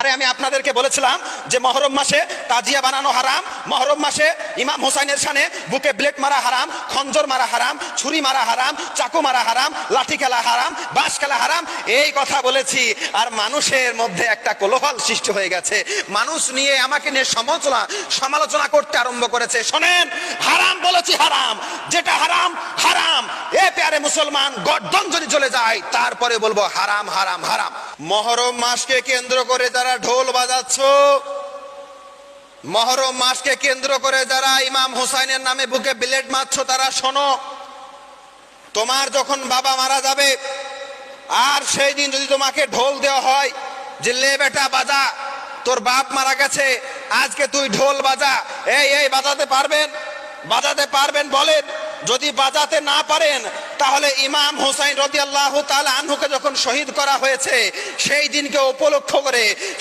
আরে আমি আপনাদেরকে বলেছিলাম যে মহরম মাসে তাজিয়া বানানো হারাম, মহরম মাসে ইমাম হোসাইনের শানে বুকে ব্লেড মারা হারাম, খঞ্জর মারা হারাম, ছুরি মারা হারাম, চাকু মারা হারাম, লাঠি খেলা হারাম, বাঁশ খেলা হারাম, এই কথা বলেছি। আর মানুষের মধ্যে একটা কোলাহল সৃষ্টি হয়ে গেছে, মানুষ নিয়ে আমাকে নিয়ে সমালোচনা করতে আরম্ভ করেছে। শোনেন, হারাম বলেছি হারাম, যেটা হারাম হারাম। এ প্যারে মুসলমান, গর্দন যদি চলে যায় তারপরে বলবো হারাম হারাম হারাম। মহরম মাসকে কেন্দ্র করে যারা ঢোল বাজাচ্ছ, মহরম মাসকে কেন্দ্র করে যারা ইমাম হুসাইনের নামে বুকে ব্লেড মারছ, তারা শোনো, তোমার যখন বাবা মারা যাবে আর সেই দিন যদি তোমাকে ঢোল দেওয়া হয় যে লে বেটা বাজা, তোর বাপ মারা গেছে, আজকে তুই ঢোল বাজা, এই বাজাতে পারবেন? বাজাতে পারবেন বলেন? যদি বাজাতে না পারেন তাহলে ইমাম হুসাইন রাদিয়াল্লাহু তাআলা আনহুকে যখন শহীদ করা হয়েছে সেই দিনকে উপলক্ষ করে